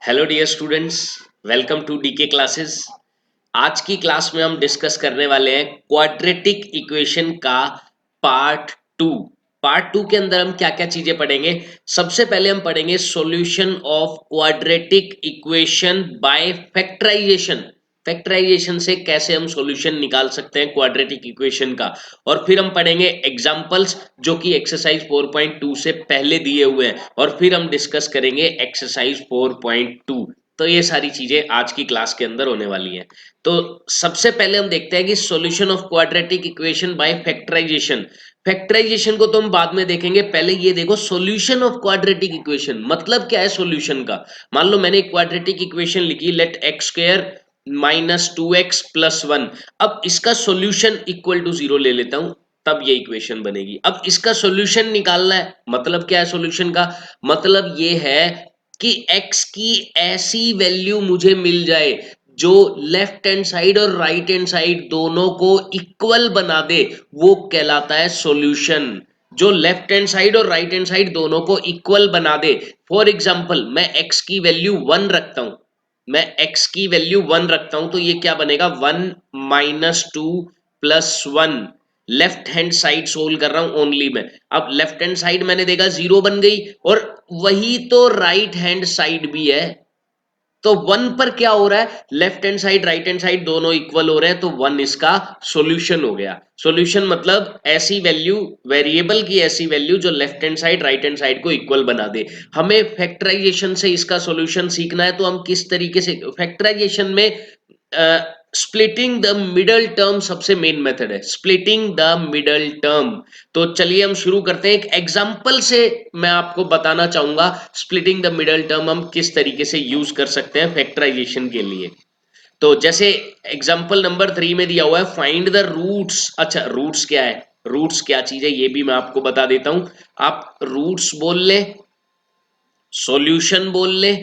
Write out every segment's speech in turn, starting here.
Hello dear students, welcome to DK classes. आज की class में हम डिस्कस करने वाले हैं क्वाड्रेटिक इक्वेशन का पार्ट टू। पार्ट टू के अंदर हम क्या क्या चीजें पढ़ेंगे। सबसे पहले हम पढ़ेंगे solution of quadratic equation by factorisation. Factorisation से कैसे हम सॉल्यूशन निकाल सकते हैं क्वाड्रेटिक इक्वेशन का। और फिर हम पढ़ेंगे एग्जांपल्स जो कि एक्सरसाइज 4.2 से पहले दिए हुए हैं, और फिर हम डिस्कस करेंगे एक्सरसाइज 4.2। तो ये सारी चीजें आज की क्लास के अंदर होने वाली हैं। तो सबसे पहले हम देखते हैं कि solution of quadratic equation by factorisation. Factorisation को तो हम बाद में देखेंगे, पहले ये देखो सॉल्यूशन ऑफ क्वाड्रेटिक इक्वेशन मतलब क्या है सॉल्यूशन का। मान लो मैंने एक क्वाड्रेटिक इक्वेशन लिखी, let x square minus 2x plus 1। अब इसका सॉल्यूशन इक्वल टू 0 ले लेता हूं, तब ये इक्वेशन बनेगी। अब इसका सॉल्यूशन निकालना है, मतलब क्या है सॉल्यूशन का, मतलब ये है कि x की ऐसी वैल्यू मुझे मिल जाए जो लेफ्ट हैंड साइड और राइट हैंड साइड दोनों को इक्वल बना दे, वो कहलाता है सॉल्यूशन। जो लेफ्ट हैंड साइड और राइट हैंड साइड दोनों को इक्वल बना दे। फॉर एग्जाम्पल मैं x की वैल्यू 1 रखता हूं, मैं x की वैल्यू 1 रखता हूं, तो ये क्या बनेगा 1 minus 2 plus 1। Left hand side solve कर रहा हूं ओनली मैं। अब लेफ्ट हैंड साइड मैंने देखा 0 बन गई, और वही तो राइट हैंड साइड भी है। तो 1 पर क्या हो रहा है, left hand side right hand side दोनों इक्वल हो रहे हैं, तो 1 इसका सॉल्यूशन हो गया। सॉल्यूशन मतलब ऐसी वैल्यू, वेरिएबल की ऐसी वैल्यू जो left hand side right hand side को इक्वल बना दे। हमें फैक्टराइजेशन से इसका सॉल्यूशन सीखना है, तो हम किस तरीके से फैक्टराइजेशन में स्प्लिटिंग द मिडल टर्म सबसे मेन मेथड है, स्प्लिटिंग द मिडल टर्म। तो चलिए हम शुरू करते हैं एक एग्जांपल से। मैं आपको बताना चाहूंगा स्प्लिटिंग द मिडल टर्म हम किस तरीके से यूज कर सकते हैं फैक्टराइजेशन के लिए। तो जैसे एग्जांपल नंबर 3 में दिया हुआ है फाइंड द रूट्स। अच्छा, रूट्स क्या है, रूट्स क्या चीज है ये भी मैं आपको बता देता हूं। आप रूट्स बोल ले, सॉल्यूशन बोल ले,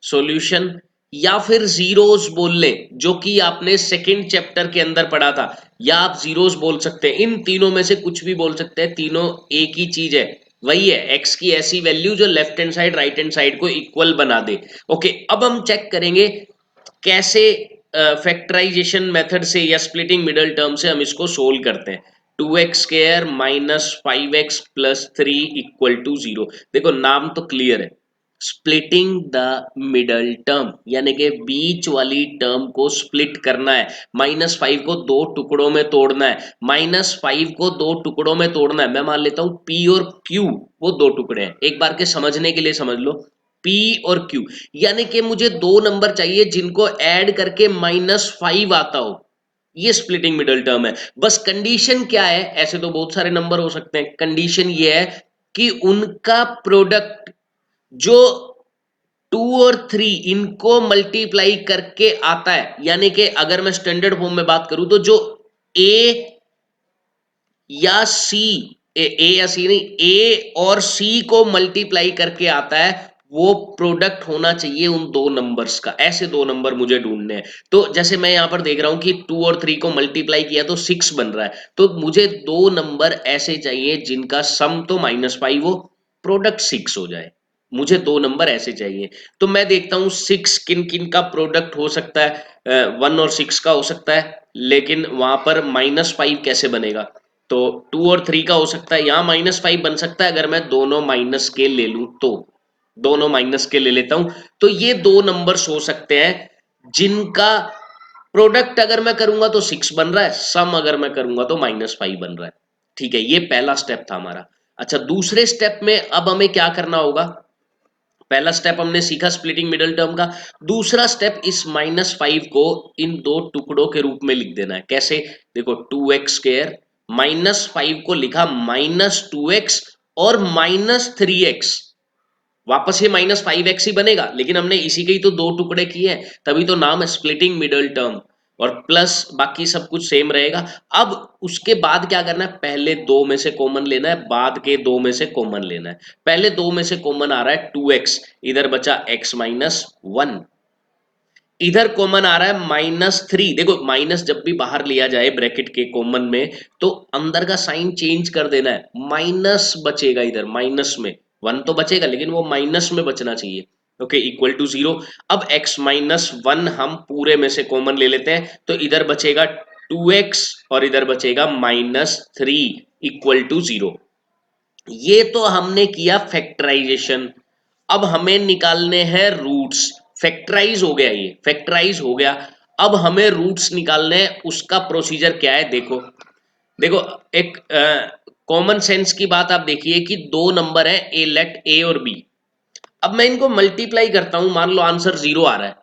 सॉल्यूशन, या फिर जीरोस बोल ले जो कि आपने सेकंड चैप्टर के अंदर पढ़ा था, या आप जीरोस बोल सकते हैं। इन तीनों में से कुछ भी बोल सकते हैं, तीनों एक ही चीज है। वही है एक्स की ऐसी वैल्यू जो left hand side right hand side को इक्वल बना दे। ओके, अब हम चेक करेंगे कैसे फैक्टराइजेशन मेथड से या स्प्लिटिंग मिडल टर्म से हम इसको सोल्व करते हैं। 2x square minus 5x plus 3 equal to 0। देखो नाम तो क्लियर है, स्प्लिटिंग द मिडल टर्म, यानी कि बीच वाली टर्म को स्प्लिट करना है। -5 को दो टुकड़ों में तोड़ना है, -5 को दो टुकड़ों में तोड़ना है। मैं मान लेता हूं p और q वो दो टुकड़े हैं, एक बार के समझने के लिए समझ लो, p और q, यानी कि मुझे दो नंबर चाहिए जिनको ऐड करके -5 आता हो। ये स्प्लिटिंग मिडल टर्म है। बस कंडीशन क्या है, ऐसे तो बहुत सारे नंबर हो सकते हैं, कंडीशन ये है कि उनका प्रोडक्ट जो 2 और 3 इनको मल्टीप्लाई करके आता है, यानी कि अगर मैं स्टैंडर्ड फॉर्म में बात करूं तो जो ए या सी, ए या सी नहीं, ए और सी को मल्टीप्लाई करके आता है, वो प्रोडक्ट होना चाहिए उन दो नंबर्स का। ऐसे दो नंबर मुझे ढूंढने हैं। तो जैसे मैं यहां पर देख रहा हूं कि 2 और 3 को मल्टीप्लाई किया तो 6 बन रहा है, तो मुझे दो नंबर ऐसे चाहिए जिनका सम तो -5 हो, प्रोडक्ट 6 हो जाए। मुझे दो नंबर ऐसे चाहिए। तो मैं देखता हूं 6 किन किन का प्रोडक्ट हो सकता है। 1 और 6 का हो सकता है, लेकिन वहां पर -5 कैसे बनेगा। तो 2 और 3 का हो सकता है, यहां -5 बन सकता है अगर मैं दोनों माइनस के ले लूं तो। दोनों माइनस के ले लेता हूं, तो ये दो नंबर्स हो सकते हैं जिनका प्रोडक्ट अगर मैं करूंगा तो 6 बन रहा है, सम अगर मैं करूंगा तो -5 बन रहा है। ठीक है, ये पहला स्टेप था हमारा। अच्छा, दूसरे स्टेप में अब हमें क्या करना होगा। पहला स्टेप हमने सीखा स्प्लिटिंग मिडल टर्म का। दूसरा स्टेप, इस -5 को इन दो टुकड़ों के रूप में लिख देना है। कैसे, देखो 2x स्क्वायर, -5 को लिखा -2x और -3x, वापस ये -5x ही बनेगा, लेकिन हमने इसी के ही तो दो टुकड़े किए हैं, तभी तो नाम है स्प्लिटिंग मिडल टर्म। और प्लस बाकी सब कुछ सेम रहेगा। अब उसके बाद क्या करना है, पहले दो में से कॉमन लेना है, बाद के दो में से कॉमन लेना है। पहले दो में से कॉमन आ रहा है 2x, इधर बचा x माइनस 1, इधर कॉमन आ रहा है -3। देखो माइनस जब भी बाहर लिया जाए ब्रैकेट के कॉमन में, तो अंदर का साइन चेंज कर देना है, माइनस बचेगा इधर, माइनस में 1 तो बचेगा लेकिन वो माइनस में बचना चाहिए। Okay, equal to 0। अब x माइनस वन हम पूरे में से कॉमन ले लेते हैं, तो इधर बचेगा 2x और इधर बचेगा -3 इक्वल टू 0। ये तो हमने किया फैक्टराइजेशन। अब हमें निकालने हैं रूट्स। फैक्टराइज हो गया, ये फैक्टराइज हो गया। अब हमें रूट्स निकालने हैं, उसका प्रोसीजर क्या है देखो। देखो, एक कॉमन सेंस की बात आप देखिए कि दो नंबर है, ए लेट ए और बी। अब मैं इनको मल्टीप्लाई करता हूं, मान लो आंसर 0 आ रहा है।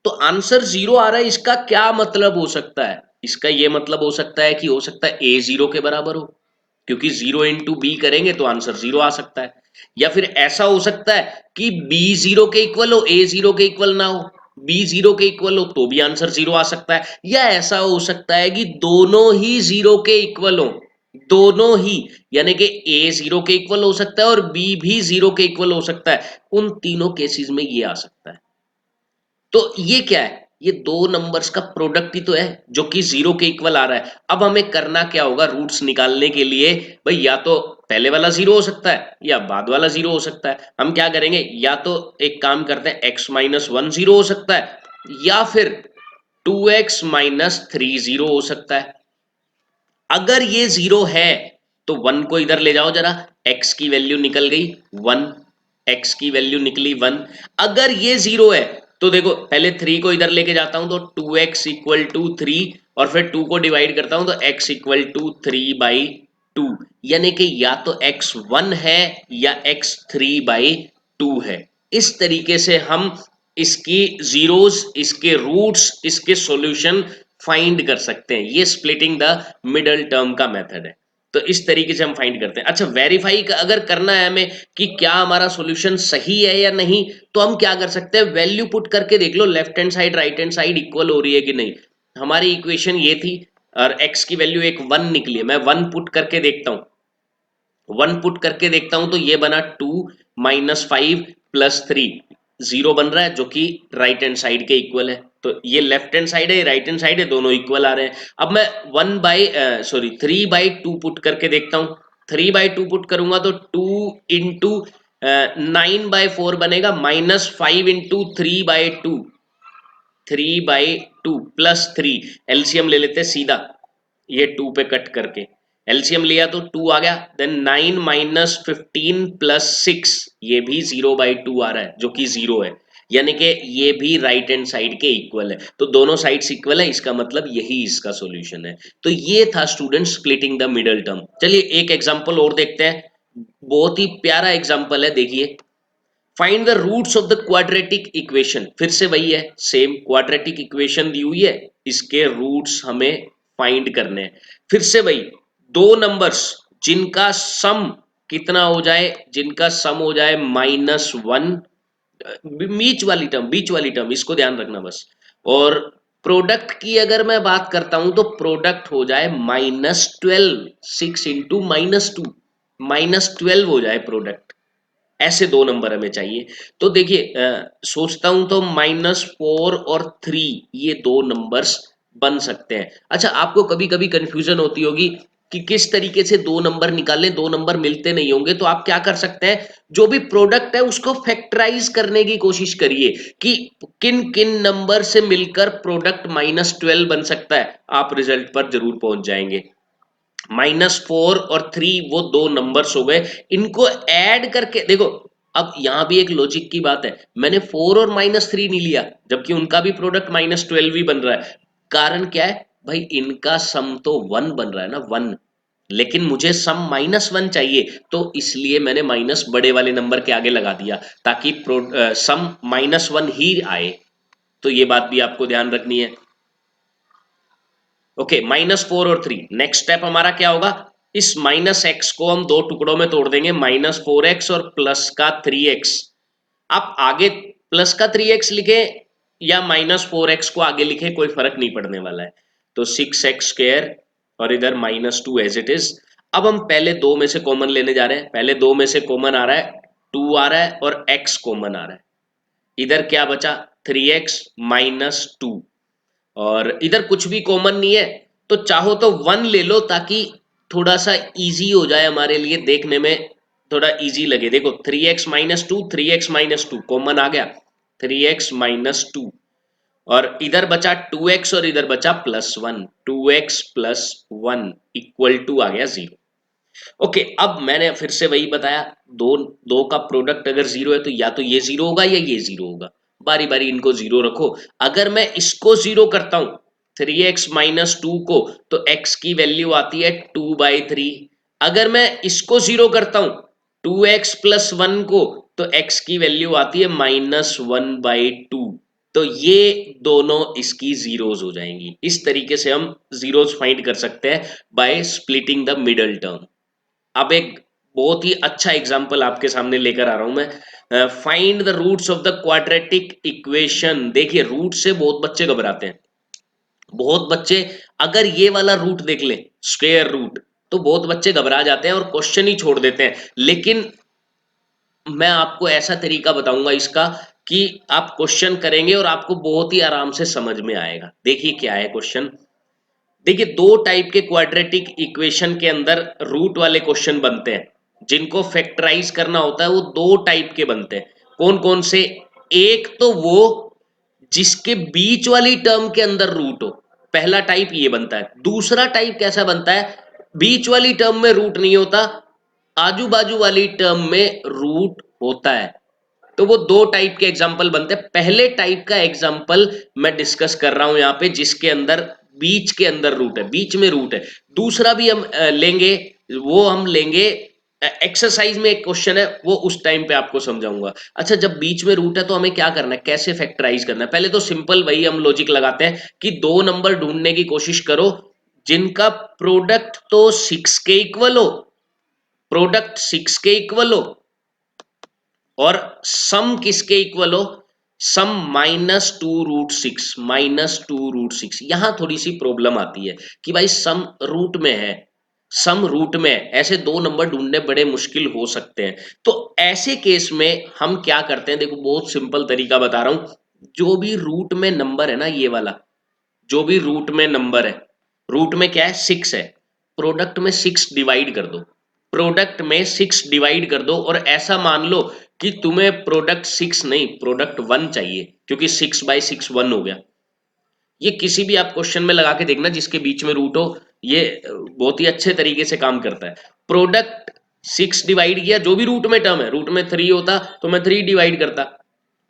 तो आंसर 0 आ रहा है, इसका क्या मतलब हो सकता है? इसका ये मतलब हो सकता है कि हो सकता है ए 0 के बराबर हो, क्योंकि 0 इंटू बी करेंगे तो आंसर 0 आ सकता है। या फिर ऐसा हो सकता है कि बी 0 के इक्वल हो, ए 0 के इक्वल ना हो, बी 0 के इक्वल हो तो भी आंसर 0 आ सकता है। या ऐसा हो सकता है कि दोनों ही 0 के इक्वल हो, दोनों ही, यानी कि ए 0 के इक्वल हो सकता है और बी भी 0 के इक्वल हो सकता है। उन तीनों केसेस में ये आ सकता है। तो ये क्या है? ये दो नंबर्स का प्रोडक्ट ही तो है, जो कि 0 के इक्वल आ रहा है। अब हमें करना क्या होगा रूट्स निकालने के लिए? भाई या तो पहले वाला 0 हो सकता है या बाद वाला 0 हो सकता है। हम क्या करेंगे, या तो एक काम करते हैं, x माइनस वन 0 हो सकता है, या फिर 2x माइनस थ्री 0 हो सकता है। अगर ये 0 है तो 1 को इधर ले जाओ जरा, x की वैल्यू निकल गई 1, x की वैल्यू निकली 1। अगर ये 0 है तो देखो, पहले 3 को इधर लेके जाता हूं तो 2x इक्वल टू 3, और फिर 2 को डिवाइड करता हूं तो x इक्वल टू 3/2। यानी कि या तो x 1 है या x 3/2 है। इस तरीके से हम इसकी जीरोस, इसके रूट्स, इसके सॉल्यूशन फाइंड कर सकते हैं। ये स्प्लिटिंग द मिडल टर्म का मेथड है। तो इस तरीके से हम फाइंड करते हैं। अच्छा, वेरीफाई अगर करना है हमें कि क्या हमारा सॉल्यूशन सही है या नहीं, तो हम क्या कर सकते हैं, वैल्यू पुट करके देख लो, left hand side right hand side equal हो रही है कि नहीं। हमारी इक्वेशन ये थी और x की वैल्यू एक 1 निकली है, मैं 1 पुट करके देखता हूं, 1 पुट करके देखता हूं तो ये बना 2 माइनस 5 प्लस 3, 0 बन रहा है, जो कि राइट हैंड साइड के इक्वल है। तो ये लेफ्ट हैंड साइड है, राइट हैंड साइड है, दोनों इक्वल आ रहे हैं। अब मैं 3/2 पुट करके देखता हूं। 3/2 पुट करूंगा तो 2 इंटू 9/4 बनेगा, -5 इंटू 3/2, 3/2 प्लस 3। एलसीएम ले लेते हैं सीधा, ये 2 पे कट करके एलसीएम लिया तो 2 आ गया। देन 9 माइनस 15 प्लस 6, ये भी 0/2 आ रहा है, जो कि 0 है। यानी कि ये भी राइट हैंड साइड के इक्वल है। तो दोनों साइड्स इक्वल है, इसका मतलब यही इसका सॉल्यूशन है। तो ये था student splitting the middle term. चलिए एक एग्जांपल और देखते हैं, बहुत ही प्यारा एग्जांपल है, देखिए। Find the roots of the quadratic equation. फिर से वही है, सेम क्वाड्रेटिक इक्वेशन दी हुई है, इसके रूट्स हमें फाइंड करने हैं। फिर से वही दो नंबर्स जिनका सम कितना हो जाए, जिनका सम हो जाए -1, बीच वाली टर्म इसको ध्यान रखना बस। और प्रोडक्ट की अगर मैं बात करता हूं तो प्रोडक्ट हो जाए -12, 6 इंटू -2, -12 हो जाए प्रोडक्ट। ऐसे दो नंबर हमें चाहिए। तो देखिए, सोचता हूं तो -4 और 3 ये दो नंबर्स बन सकते हैं। अच्छा, आपको कभी कभी कंफ्यूजन होती होगी कि किस तरीके से दो नंबर निकालें, दो नंबर मिलते नहीं होंगे। तो आप क्या कर सकते हैं, जो भी प्रोडक्ट है उसको फैक्टराइज करने की कोशिश करिए कि किन किन नंबर से मिलकर प्रोडक्ट -12 बन सकता है। आप रिजल्ट पर जरूर पहुंच जाएंगे। -4 और 3 वो दो नंबर्स हो गए, इनको ऐड करके देखो। अब यहां भी एक लॉजिक की बात है, मैंने 4 और -3 नहीं लिया, जबकि उनका भी प्रोडक्ट -12 ही बन रहा है। कारण क्या है भाई, इनका सम तो 1 बन रहा है ना, 1। लेकिन मुझे सम -1 चाहिए, तो इसलिए मैंने माइनस बड़े वाले नंबर के आगे लगा दिया, ताकि सम -1 ही आए। तो ये बात भी आपको ध्यान रखनी है। ओके, -4 और 3। नेक्स्ट स्टेप हमारा क्या होगा, इस -x को हम दो टुकड़ों में तोड़ देंगे, -4x और प्लस का 3x। आप आगे प्लस का 3x लिखे या -4x को आगे लिखे, कोई फर्क नहीं पड़ने वाला है। तो 6x² और इधर -2 एज इट इज। अब हम पहले दो में से कॉमन लेने जा रहे हैं। पहले दो में से कॉमन आ रहा है 2 आ रहा है और x कॉमन आ रहा है। इधर क्या बचा, 3x -2, और इधर कुछ भी कॉमन नहीं है। तो चाहो तो 1 ले लो, ताकि थोड़ा सा इजी हो जाए हमारे लिए देखने में, थोड़ा इजी लगे, देखो 3x minus two, 3x-2 common आ गया, 3x-2, और इधर बचा 2x और इधर बचा +1, 2x+1 इक्वल टू आ गया 0। ओके, अब मैंने फिर से वही बताया, दो दो का प्रोडक्ट अगर जीरो है तो या तो ये जीरो होगा या ये जीरो होगा, बारी बारी इनको जीरो रखो। अगर मैं इसको जीरो करता हूं 3x-2 को, तो x की वैल्यू आती है 2/3। अगर मैं इसको जीरो करता हूं 2x+1 को, तो x की वैल्यू आती है -1/2। तो ये दोनों इसकी जीरोज हो जाएंगी। इस तरीके से हम जीरोज फाइंड कर सकते हैं by splitting the middle term. अब एक बहुत ही अच्छा एग्जांपल आपके सामने लेकर आ रहा हूं मैं, find the roots of the quadratic equation. देखिए, रूट से बहुत बच्चे घबराते हैं, बहुत बच्चे अगर ये वाला रूट देख ले, स्क्वायर रूट, तो बहुत बच्चे घबरा जाते हैं और क्वेश्चन ही छोड़ देते हैं। लेकिन मैं आपको ऐसा तरीका बताऊंगा इसका कि आप क्वेश्चन करेंगे और आपको बहुत ही आराम से समझ में आएगा। देखिए क्या है क्वेश्चन। देखिए, दो टाइप के क्वाड्रेटिक इक्वेशन के अंदर रूट वाले क्वेश्चन बनते हैं, जिनको फैक्टराइज करना होता है, वो दो टाइप के बनते हैं। कौन कौन से? एक तो वो जिसके बीच वाली टर्म के अंदर रूट हो, पहला टाइप ये बनता है। दूसरा टाइप कैसा बनता है? बीच वाली टर्म में रूट नहीं होता, आजू बाजू वाली टर्म में रूट होता है। तो वो दो टाइप के एग्जाम्पल बनते हैं। पहले टाइप का एग्जाम्पल मैं डिस्कस कर रहा हूं यहां पे, जिसके अंदर बीच के अंदर रूट है, बीच में रूट है। दूसरा भी हम लेंगे, वो हम लेंगे एक्सरसाइज में एक क्वेश्चन है, वो उस टाइम पे आपको समझाऊंगा। अच्छा, जब बीच में रूट है तो हमें क्या करना है, कैसे फैक्टराइज करना है? पहले तो सिंपल वही हम लॉजिक लगाते हैं कि दो नंबर ढूंढने की कोशिश करो जिनका प्रोडक्ट तो 6 के इक्वल हो, प्रोडक्ट 6 के इक्वल हो, और सम किसके इक्वल हो? सम -2√6, -2√6। यहां थोड़ी सी प्रॉब्लम आती है कि भाई सम रूट में है, सम रूट में है, ऐसे दो नंबर ढूंढने बड़े मुश्किल हो सकते हैं। तो ऐसे केस में हम क्या करते हैं, देखो बहुत सिंपल तरीका बता रहा हूं। जो भी रूट में नंबर है ना, ये वाला, जो भी रूट में नंबर है, रूट में क्या है? 6 है, प्रोडक्ट में 6 डिवाइड कर दो, प्रोडक्ट में 6 डिवाइड कर दो, और ऐसा मान लो कि तुम्हें प्रोडक्ट 6 नहीं, प्रोडक्ट 1 चाहिए, क्योंकि 6/6 1 हो गया। ये किसी भी आप क्वेश्चन में लगा के देखना जिसके बीच में रूट हो, ये बहुत ही अच्छे तरीके से काम करता है। प्रोडक्ट 6 डिवाइड किया, जो भी रूट में टर्म है, रूट में 3 होता तो मैं 3 डिवाइड करता,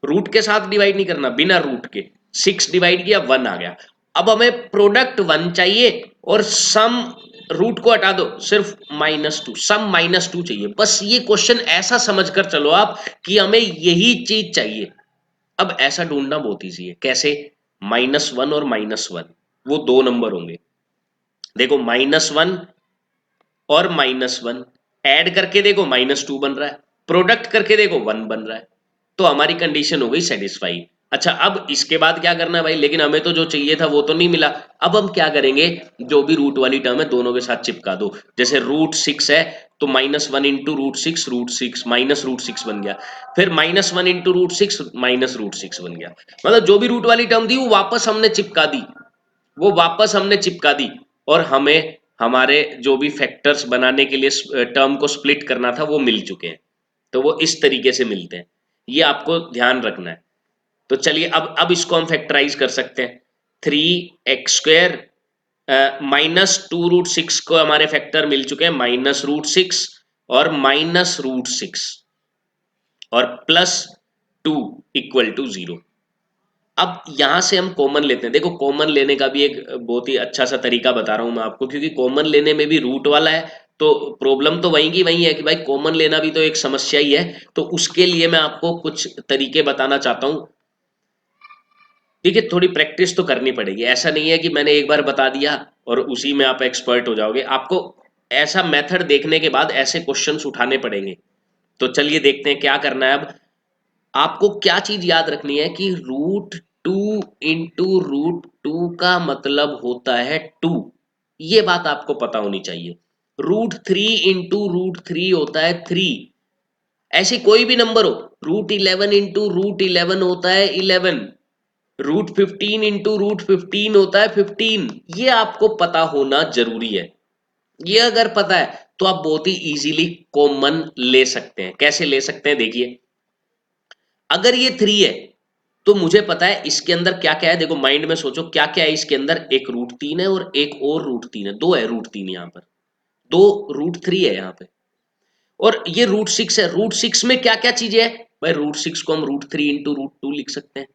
रूट के साथ डिवाइड नहीं करना, बिना रूट के। 6 डिवाइड किया, 1 आ गया। अब हमें प्रोडक्ट 1 चाहिए, और सम, रूट को हटा दो, सिर्फ -2, सम -2 चाहिए। बस ये क्वेश्चन ऐसा समझकर चलो आप कि हमें यही चीज चाहिए। अब ऐसा ढूंढना बहुत ईजी है। कैसे? -1 और -1, वो दो नंबर होंगे। देखो, -1 और -1 ऐड करके देखो, -2 बन रहा है, प्रोडक्ट करके देखो 1 बन रहा है। तो हमारी कंडीशन हो गई सेटिस्फाई। अच्छा, अब इसके बाद क्या करना है भाई? लेकिन हमें तो जो चाहिए था वो तो नहीं मिला। अब हम क्या करेंगे, जो भी रूट वाली टर्म है दोनों के साथ चिपका दो। जैसे √6 है, तो -1 इंटू √6, √6 -√6 बन गया। फिर -1 इंटू √6, -√6 बन गया। मतलब जो भी रूट वाली टर्म थी वो वापस हमने चिपका दी, वो वापस हमने चिपका दी, और हमें हमारे जो भी फैक्टर्स बनाने के लिए टर्म को स्प्लिट करना था वो मिल चुके हैं। तो वो इस तरीके से मिलते हैं, ये आपको ध्यान रखना है। तो चलिए, अब इसको हम फैक्टराइज कर सकते हैं। 3x² -2√6 को हमारे फैक्टर मिल चुके हैं, -√6 और -√6 और +2 इक्वल टू 0। अब यहां से हम कॉमन लेते हैं। देखो, कॉमन लेने का भी एक बहुत ही अच्छा सा तरीका बता रहा हूं मैं आपको, क्योंकि कॉमन लेने में भी रूट वाला है, तो प्रॉब्लम तो वहीं की वहीं है कि भाई कॉमन लेना भी तो एक समस्या ही है। तो उसके लिए मैं आपको कुछ तरीके बताना चाहता हूं। ठीक है, थोड़ी प्रैक्टिस तो करनी पड़ेगी। ऐसा नहीं है कि मैंने एक बार बता दिया और उसी में आप एक्सपर्ट हो जाओगे। आपको ऐसा मेथड देखने के बाद ऐसे क्वेश्चंस उठाने पड़ेंगे। तो चलिए देखते हैं क्या करना है। अब आपको क्या चीज याद रखनी है कि √2 इंटू √2 का मतलब होता है 2। ये बात आपको पता होनी चाहिए। √3 इंटू √3 होता है 3। ऐसे कोई भी नंबर हो, √11 इंटू √11 होता है 11, √15 इंटू √15 होता है 15। ये आपको पता होना जरूरी है। ये अगर पता है तो आप बहुत ही इजीली कॉमन ले सकते हैं। कैसे ले सकते हैं देखिए, अगर ये 3 है तो मुझे पता है इसके अंदर क्या क्या है। देखो माइंड में सोचो क्या क्या है इसके अंदर, एक √3 है और एक और √3 है, दो है √3 यहाँ पर, दो √3 है यहाँ पे, और ये √6 है। √6 में क्या क्या चीजें है भाई, √6 को हम √3 इंटू √2 लिख सकते हैं।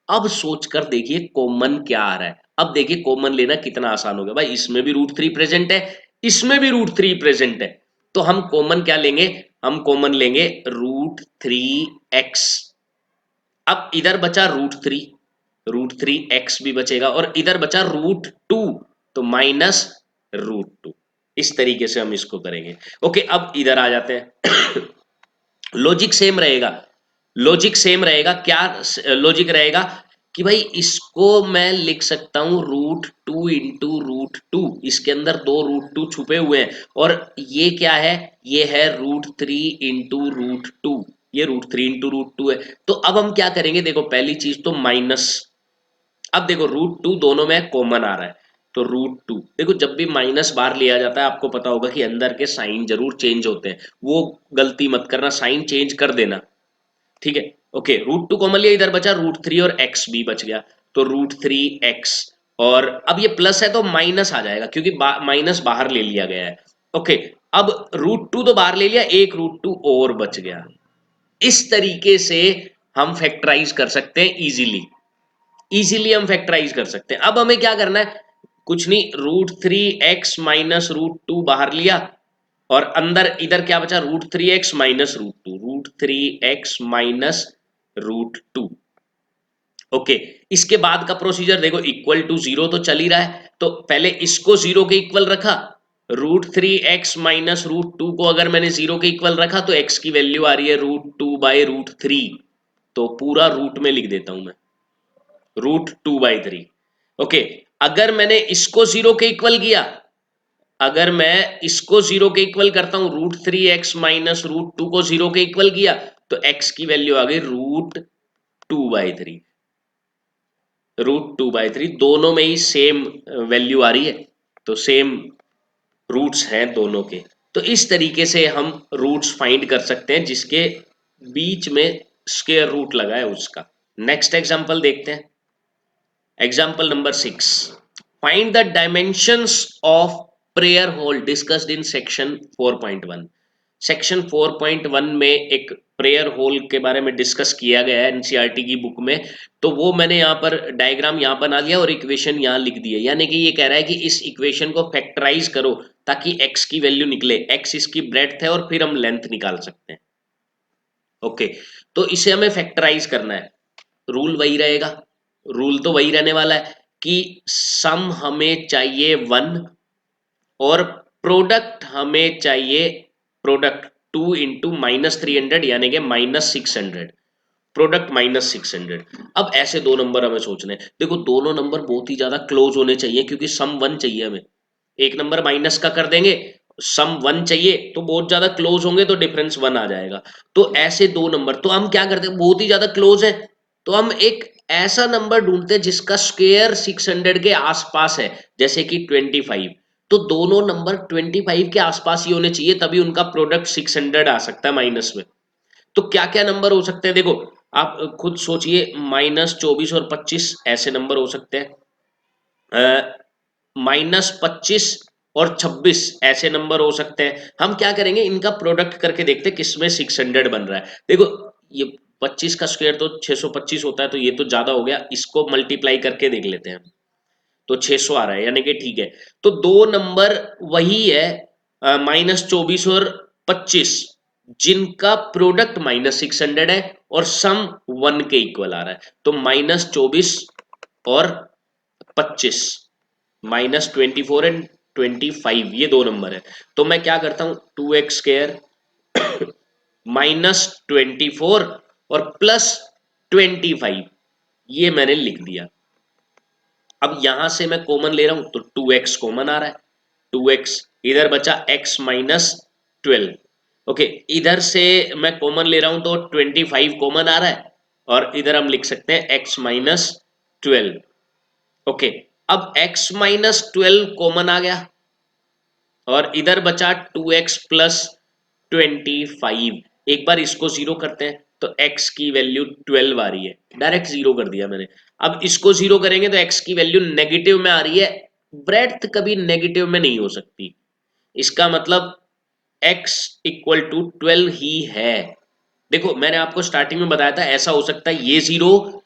अब सोचकर देखिए कॉमन क्या आ रहा है। अब देखिए कॉमन लेना कितना आसान हो गया भाई, इसमें भी √3 प्रेजेंट है, इसमें भी √3 प्रेजेंट है, तो हम कॉमन क्या लेंगे, हम कॉमन लेंगे √3x। अब इधर बचा √3 भी बचेगा, और इधर बचा √2, तो माइनस √2। इस तरीके से हम इसको करेंगे। ओके, अब इधर आ जाते हैं। लॉजिक सेम रहेगा, लॉजिक सेम रहेगा। क्या लॉजिक रहेगा कि भाई इसको मैं लिख सकता हूं √2 इंटू √2, इसके अंदर दो √2 छुपे हुए हैं, और ये क्या है, ये है √3 इंटू √2, ये √3 इंटू √2 है। तो अब हम क्या करेंगे, देखो पहली चीज तो माइनस, अब देखो √2 दोनों में कॉमन आ रहा है, तो √2, देखो जब भी माइनस बाहर लिया जाता है आपको पता होगा कि अंदर के साइन जरूर चेंज होते हैं, वो गलती मत करना, साइन चेंज कर देना, ठीक है। ओके, √2 कॉमन लिया, इधर बचा √3 और x भी बच गया, तो √3x, और अब ये प्लस है तो माइनस आ जाएगा क्योंकि माइनस बाहर ले लिया गया है। ओके, अब √2 तो बाहर ले लिया, एक √2 और बच गया। इस तरीके से हम फैक्टराइज कर सकते हैं इजीली, इजीली हम फैक्टराइज कर सकते हैं। अब हमें क्या करना है, कुछ नहीं, √3x माइनस √2 बाहर लिया, और अंदर इधर क्या बचा, √3x minus √2, √3x minus √2। Okay, इसके बाद का प्रोसीजर देखो, इक्वल टू 0 तो चल ही रहा है, तो पहले इसको 0 के इक्वल रखा, √3x माइनस √2 को अगर मैंने 0 के इक्वल रखा तो x की वैल्यू आ रही है √2/√3, तो पूरा रूट में लिख देता हूं मैं, √2/3। ओके, अगर मैंने इसको 0 के इक्वल किया, अगर मैं इसको 0 के इक्वल करता हूं, √3x माइनस √2 को 0 के इक्वल किया, तो x की वैल्यू आ गई √2/3, √2/3, दोनों में ही सेम वैल्यू आ रही है, तो सेम रूट्स हैं दोनों के। तो इस तरीके से हम रूट्स फाइंड कर सकते हैं जिसके बीच में स्क्वायर रूट लगा है उसका। नेक्स्ट एग्जांपल देखते हैं, example number 6, find the dimensions of prayer hall discussed in section 4.1। Section 4.1 में एक प्रेयर हॉल के बारे में डिस्कस किया गया है एनसीईआरटी की बुक में, तो वो मैंने यहाँ पर डायग्राम यहाँ बना लिया और इक्वेशन यहाँ लिख दी है। यानी कि ये कह रहा है कि इस इक्वेशन को फैक्टराइज करो ताकि x की वैल्यू निकले, x इसकी ब्रेड्थ है और फिर हम लेंथ निकाल सकते हैं। ओके, तो इसे हमें फैक्टराइज करना है, रूल वही रहेगा, रूल तो वही रहने वाला है कि सम हमें चाहिए 1 और प्रोडक्ट हमें चाहिए, प्रोडक्ट 2 इंटू -300 यानी कि -600, प्रोडक्ट -600। अब ऐसे दो नंबर हमें सोचने हैं, देखो दोनों नंबर बहुत ही ज्यादा क्लोज होने चाहिए क्योंकि सम 1 चाहिए हमें, एक नंबर माइनस का कर देंगे, सम 1 चाहिए तो बहुत ज्यादा क्लोज होंगे तो डिफरेंस 1 आ जाएगा। तो ऐसे दो नंबर, तो हम क्या करते हैं, बहुत ही ज्यादा क्लोज है तो हम एक ऐसा नंबर ढूंढते हैं जिसका स्क्वायर 600 के आसपास है, जैसे कि 25, तो दोनों नंबर 25 के आसपास ही होने चाहिए, तभी उनका प्रोडक्ट 600 आ सकता है माइनस में। तो क्या क्या नंबर हो सकते हैं, देखो आप खुद सोचिए, -24 और 25 ऐसे नंबर हो सकते हैं, -25 और 26 ऐसे नंबर हो सकते हैं। हम क्या करेंगे, इनका प्रोडक्ट करके देखते हैं किसमें 600 बन रहा है। देखो ये 25 का स्क्वायर तो 625 होता है, तो ये तो ज्यादा हो गया, इसको मल्टीप्लाई करके देख लेते हैं, तो 600 आ रहा है, यानी कि ठीक है। तो दो नंबर वही है, -24 और 25, जिनका प्रोडक्ट -600 है और सम 1 के इक्वल आ रहा है, तो -24 और 25, -24 एंड 25, ये दो नंबर है। तो मैं क्या करता हूं, 2x² -24 और +25, ये मैंने लिख दिया। अब यहां से मैं कॉमन ले रहा हूं तो 2x कॉमन आ रहा है, 2x, इधर बचा x -12। ओके, इधर से मैं कॉमन ले रहा हूं तो 25 कॉमन आ रहा है, और इधर हम लिख सकते हैं x -12। ओके, अब x -12 कॉमन आ गया, और इधर बचा 2x प्लस 25। एक बार इसको जीरो करते हैं तो x की वैल्यू 12 आ रही है, डायरेक्ट जीरो कर दिया मैंने। अब इसको जीरो करेंगे तो x की वैल्यू नेगेटिव में आ रही है, ब्रेड्थ कभी नेगेटिव में नहीं हो सकती, इसका मतलब x इक्वल टू 12 ही है। देखो मैंने आपको स्टार्टिंग में बताया था, ऐसा हो सकता है ये जीरो,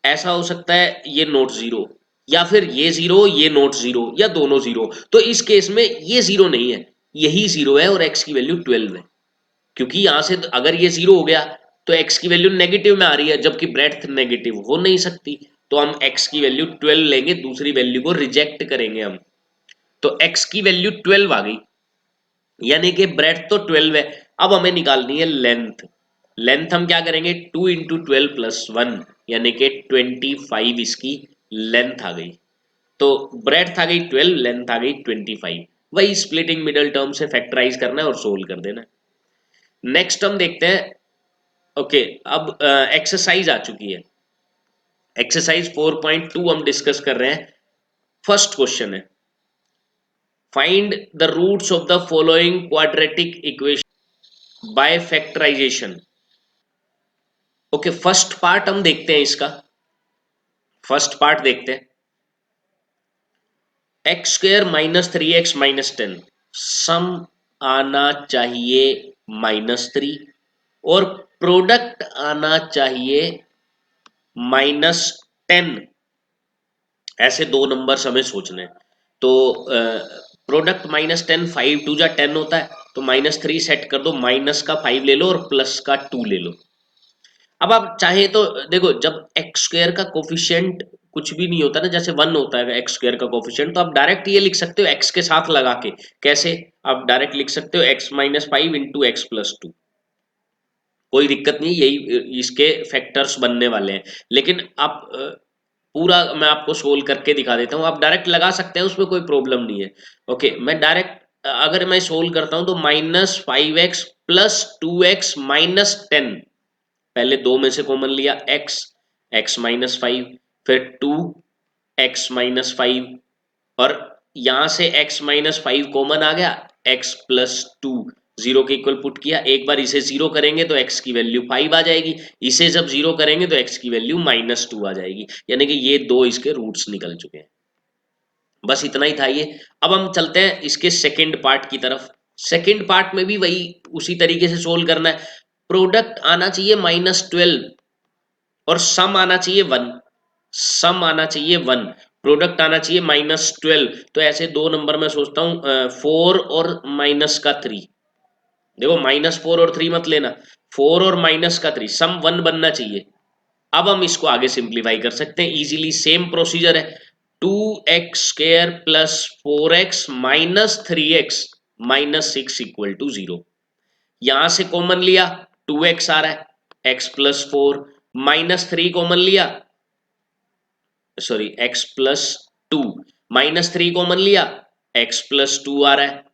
ऐसा हो सकता है ये नोट जीरो, या फिर ये जीरो ये नोट जीरो, या दोनों जीरो। तो इस केस में ये जीरो नहीं है, यही जीरो है और x की वैल्यू 12 है, क्योंकि यहां से अगर ये जीरो हो गया तो x की वैल्यू नेगेटिव में आ रही है, जबकि ब्रेड्थ नेगेटिव हो नहीं सकती। तो हम x की वैल्यू 12 लेंगे, दूसरी वैल्यू को रिजेक्ट करेंगे हम। तो x की वैल्यू 12 आ गई, यानी कि ब्रेड्थ तो 12 है। अब हमें निकालनी है लेंथ। लेंथ हम क्या करेंगे, 2 इंटू 12 प्लस 1, यानी कि 25 इसकी लेंथ आ गई। तो ब्रेड्थ आ गई 12, लेंथ आ गई 25। वही स्प्लिटिंग मिडल टर्म से फैक्टराइज करना है और सोल्व कर देना है। नेक्स्ट हम देखते हैं। ओके, अब एक्सरसाइज आ चुकी है, एक्सरसाइज 4.2 हम डिस्कस कर रहे हैं। फर्स्ट क्वेश्चन है, find the roots of the following quadratic equation by factorisation. Okay, first part हम देखते हैं इसका। फर्स्ट पार्ट देखते हैं, एक्स स्क्वेयर माइनस 3x-10, सम आना चाहिए -3 और प्रोडक्ट आना चाहिए -10। ऐसे दो नंबर्स हमें सोचने हैं। तो प्रोडक्ट -10, 5 टू जा 10 होता है, तो -3 सेट कर दो, माइनस का 5 ले लो और प्लस का 2 ले लो। अब आप चाहे तो देखो, जब एक्स स्क्वायर का कोफिशिएंट कुछ भी नहीं होता ना, जैसे 1 होता है एक्स स्क्वायर का कोफिशिएंट, तो आप डायरेक्ट ये लिख सकते हो एक्स के साथ लगा के। कैसे? आप डायरेक्ट लिख सकते हो x-5 इंटू एक्स प्लस 2, कोई दिक्कत नहीं, यही इसके फैक्टर्स बनने वाले हैं। लेकिन आप पूरा मैं आपको सोल्व करके दिखा देता हूँ, आप डायरेक्ट लगा सकते हैं, उसमें कोई प्रॉब्लम नहीं है। ओके, मैं डायरेक्ट अगर मैं सोल्व करता हूँ तो -5x प्लस 2x -10, पहले दो में से कॉमन लिया x, x-5, फिर 2x-5, और यहां से x-5 कॉमन आ गया, x प्लस 2 जीरो के इक्वल पुट किया। एक बार इसे जीरो करेंगे तो x की वैल्यू 5 आ जाएगी, इसे जब जीरो करेंगे तो x की वैल्यू -2 आ जाएगी, यानी कि ये दो इसके रूट्स निकल चुके हैं। बस इतना ही था ये। अब हम चलते हैं इसके सेकंड पार्ट की तरफ। सेकंड पार्ट में भी वही उसी तरीके से सोल्व करना है। प्रोडक्ट आना चाहिए -12 और सम आना चाहिए 1, सम आना चाहिए 1, प्रोडक्ट आना चाहिए -12। तो ऐसे दो नंबर में सोचता हूं, 4 और माइनस का 3। देखो -4 और 3 मत लेना, 4 और माइनस का 3, सम 1 बनना चाहिए। अब हम इसको आगे सिंप्लीफाई कर सकते हैं इजीली, सेम प्रोसीजर है। 2x² plus 4x minus 3x minus 6 equal to 0। यहां से कॉमन लिया, 2x आ रहा है, x प्लस 4, -3 कॉमन लिया, सॉरी x प्लस 2, -3 कॉमन लिया, x प्लस 2 आ रहा है,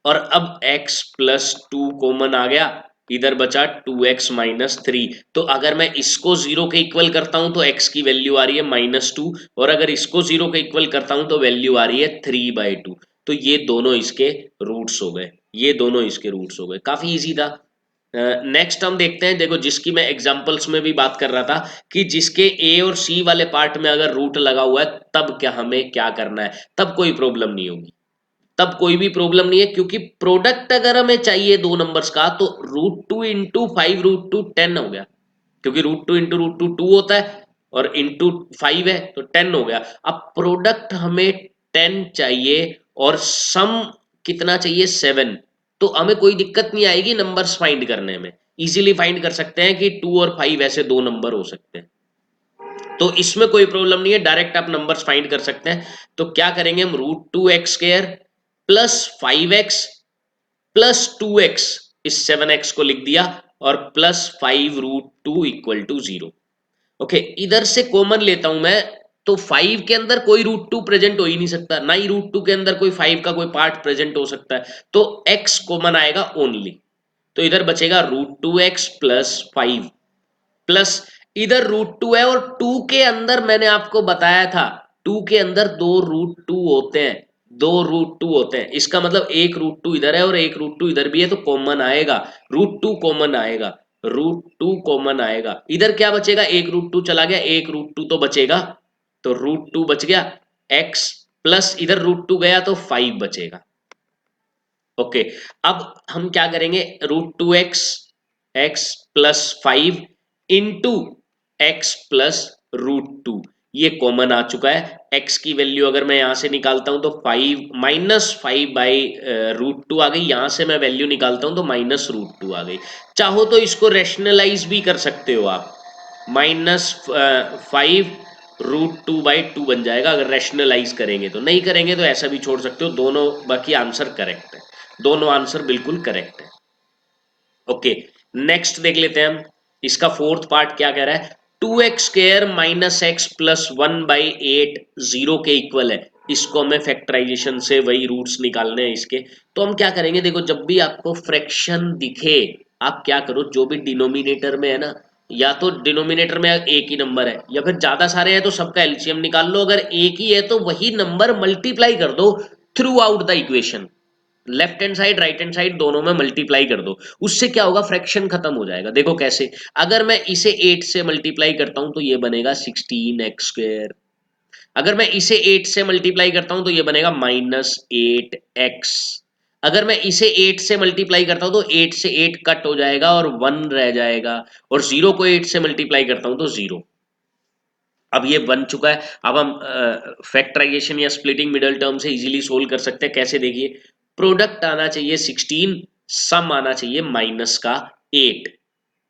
और अब x प्लस 2 कॉमन आ गया, इधर बचा 2x माइनस 3। तो अगर मैं इसको जीरो के इक्वल करता हूं तो x की वैल्यू आ रही है -2, और अगर इसको जीरो के इक्वल करता हूं तो वैल्यू आ रही है 3/2। तो ये दोनों इसके रूट्स हो गए, ये दोनों इसके रूट्स हो गए, काफी इजी था। नेक्स्ट हम देखते हैं, देखो जिसकी मैं एग्जांपल्स में भी बात कर रहा था कि जिसके ए और सी वाले पार्ट में अगर रूट लगा हुआ है, तब क्या हमें क्या करना है, तब कोई प्रॉब्लम नहीं होगी, तब कोई भी प्रॉब्लम नहीं है, क्योंकि प्रोडक्ट अगर हमें चाहिए दो नंबर्स का तो √2 इंटू 5 √2 10 हो गया, क्योंकि √2 इंटू √2 2 होता है और इंटू 5 है तो 10 हो गया। अब प्रोडक्ट हमें 10 चाहिए और सम कितना चाहिए 7, तो हमें कोई दिक्कत नहीं आएगी नंबर्स फाइंड करने में, इजीली फाइंड कर सकते हैं कि 2 और 5 ऐसे दो नंबर हो सकते हैं, तो इसमें कोई प्रॉब्लम नहीं है, डायरेक्ट आप नंबर्स फाइंड कर सकते हैं। तो क्या करेंगे हम, √2x² plus 5x plus 2x, इस 7x को लिख दिया, और प्लस 5 √2 इक्वल टू 0। ओके, इधर से कॉमन लेता हूं मैं, तो 5 के अंदर कोई √2 प्रेजेंट हो ही नहीं सकता, ना ही √2 के अंदर कोई 5 का कोई पार्ट प्रेजेंट हो सकता है, तो x कॉमन आएगा ओनली। तो इधर बचेगा √2x प्लस 5, प्लस इधर √2 है, और 2 के अंदर मैंने आपको बताया था, 2 के अंदर दो √2 होते हैं, 2√2 होते हैं, इसका मतलब एक रूट टू इधर है और एक रूट टू इधर भी है, तो कॉमन आएगा, रूट टू कॉमन आएगा, रूट टू कॉमन आएगा। इधर क्या बचेगा, एक रूट टू चला गया, एक रूट टू तो बचेगा, तो रूट टू बच गया, एक्स प्लस इधर रूट टू गया तो 5 बचेगा। ओके, अब हम क्या करेंगे, √2x x plus 5 into x plus √2, ये कॉमन आ चुका है। x की वैल्यू अगर मैं यहां से निकालता हूं तो 5 -5 बाई √2 आ गई, यहां से मैं वैल्यू निकालता हूं तो -√2 आ गई। चाहो तो इसको रैशनलाइज भी कर सकते हो आप, -5 √2/2 बन जाएगा अगर रैशनलाइज करेंगे, तो नहीं करेंगे तो ऐसा भी छोड़ सकते हो, दोनों बाकी आंसर करेक्ट है, दोनों आंसर बिल्कुल करेक्ट है। ओके, नेक्स्ट देख लेते हैं हम, इसका फोर्थ पार्ट क्या कह रहा है, 2x² minus x plus 1/8 zero के इक्वल है। इसको हमें फैक्टराइजेशन से वही रूट्स निकालने हैं इसके। तो हम क्या करेंगे, देखो जब भी आपको फ्रैक्शन दिखे, आप क्या करो, जो भी डिनोमिनेटर में है ना, या तो डिनोमिनेटर में एक ही नंबर है या फिर ज्यादा सारे हैं तो सबका एलसीएम निकाल लो, अगर एक ही है तो वही नंबर मल्टीप्लाई कर दो through out the equation, left hand side right hand side दोनों में मल्टीप्लाई कर दो, उससे क्या होगा, फ्रैक्शन खत्म हो जाएगा। देखो कैसे, अगर मैं इसे 8 से मल्टीप्लाई करता हूं तो ये बनेगा 16x², अगर मैं इसे 8 से मल्टीप्लाई करता हूं तो ये बनेगा -8x, अगर मैं इसे 8 से मल्टीप्लाई करता हूं तो 8 से 8 कट हो जाएगा और 1 रह जाएगा, और 0 को 8 से मल्टीप्लाई करता हूं तो 0। अब ये बन चुका है, अब हम फैक्टराइजेशन या स्प्लिटिंग मिडल टर्म से इजीली सोल्व कर सकते हैं। कैसे, देखिए, प्रोडक्ट आना चाहिए 16, सम आना चाहिए -8,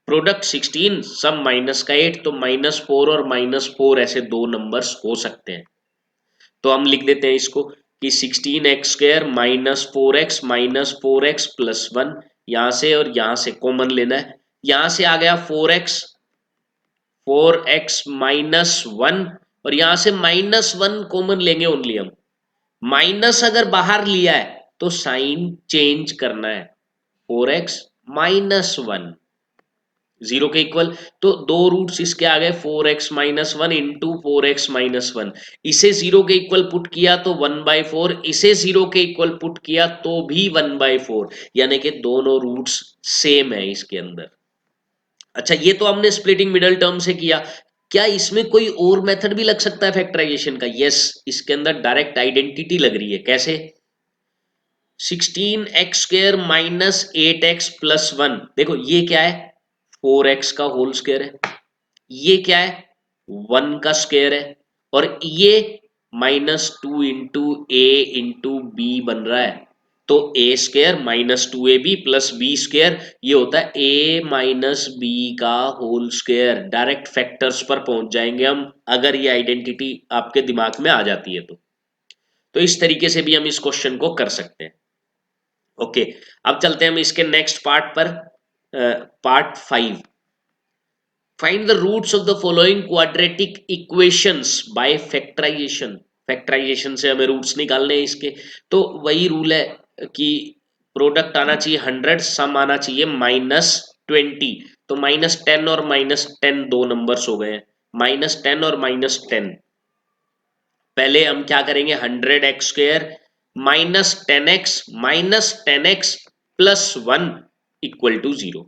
प्रोडक्ट 16 सम -8, तो -4 और -4 ऐसे दो नंबर्स हो सकते हैं। तो हम लिख देते हैं इसको कि 16x² -4x प्लस 1, यहां से और यहां से कॉमन लेना है, यहां से आ गया 4x -1, और यहां से -1 कॉमन लेंगे ओनली हम, माइनस अगर बाहर लिया है तो साइन चेंज करना है, 4x -1 जीरो के इक्वल, तो दो रूट्स इसके आ गए, 4x-1 इंटू 4x-1, इसे जीरो के इक्वल पुट किया तो 1/4, इसे जीरो के इक्वल पुट किया तो भी 1/4, यानी कि दोनों रूट्स सेम है इसके अंदर। अच्छा, ये तो हमने स्प्लिटिंग मिडल टर्म से किया, क्या इसमें कोई और मेथड भी लग सकता है फैक्टराइजेशन का? यस, इसके अंदर डायरेक्ट आइडेंटिटी लग रही है। कैसे, 16x² -8x प्लस 1, देखो ये क्या है, 4x का होल स्क्वायर है, ये क्या है, 1 का स्क्वायर है, और ये -2 इंटू ए इंटू बी बन रहा है, तो a² -2ab प्लस b², ये होता है a माइनस बी का होल स्क्वायर। डायरेक्ट फैक्टर्स पर पहुंच जाएंगे हम, अगर ये आइडेंटिटी आपके दिमाग में आ जाती है तो इस तरीके से भी हम इस क्वेश्चन को कर सकते हैं। ओके, अब चलते हैं हम इसके नेक्स्ट पार्ट पर, part 5। Find the roots of the following quadratic equations by factorisation. Factorisation से हमें रूट्स निकालने हैं इसके, तो वही रूल है कि प्रोडक्ट आना चाहिए 100, सम आना चाहिए -20, तो -10 और -10 दो नंबर्स हो गए हैं, -10 और -10। पहले हम क्या करेंगे, 100x² -10x plus 1 equal to 0,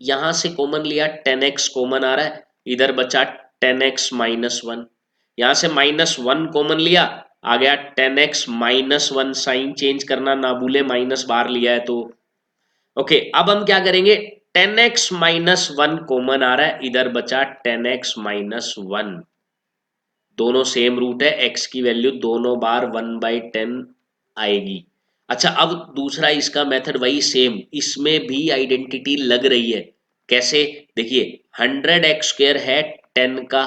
यहां से कॉमन लिया, 10x कॉमन आ रहा है, इधर बचा 10x-1, यहां से -1 कॉमन लिया, आ गया 10x-1, साइन चेंज करना ना भूले, माइनस बाहर लिया है तो। ओके, अब हम क्या करेंगे, 10x-1 कॉमन आ रहा है, इधर बचा 10x-1, दोनों सेम रूट है, x की वैल्यू दोनों बार 1/10 आएगी। अच्छा, अब दूसरा इसका मेथड वही सेम, इसमें भी आइडेंटिटी लग रही है। कैसे, देखिए, 100x² है 10 का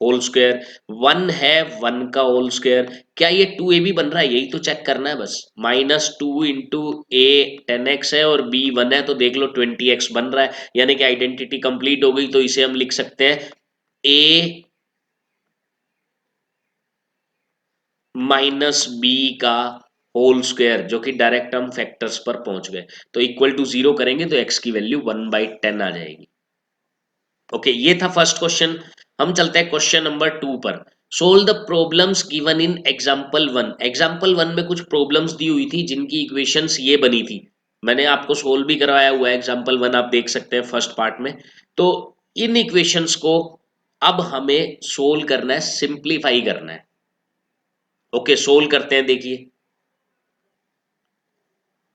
होल स्क्वायर, 1 है 1 का होल स्क्वायर, क्या ये 2ab बन रहा है, यही तो चेक करना है बस। -2 इंटू ए 10x है और b 1 है, तो देख लो 20x बन रहा है, यानी कि आइडेंटिटी कंप्लीट हो गई। तो इसे हम लिख सकते हैं a माइनस बी का होल स्क्वायर, जो कि डायरेक्ट हम फैक्टर्स पर पहुंच गए, तो इक्वल टू 0 करेंगे तो x की वैल्यू 1/10 आ जाएगी। ओके, ये था फर्स्ट क्वेश्चन। हम चलते हैं क्वेश्चन नंबर 2 पर। Solve the problems given in example one. Example one में कुछ प्रॉब्लम्स दी हुई थी जिनकी इक्वेशंस ये बनी थी, मैंने आपको सोल्व भी करवाया हुआ है एग्जाम्पल वन, आप देख सकते हैं फर्स्ट पार्ट में। तो इन इक्वेशंस को अब हमें सोल्व करना है, सिंप्लीफाई करना है। ओके, सोल्व करते हैं। देखिए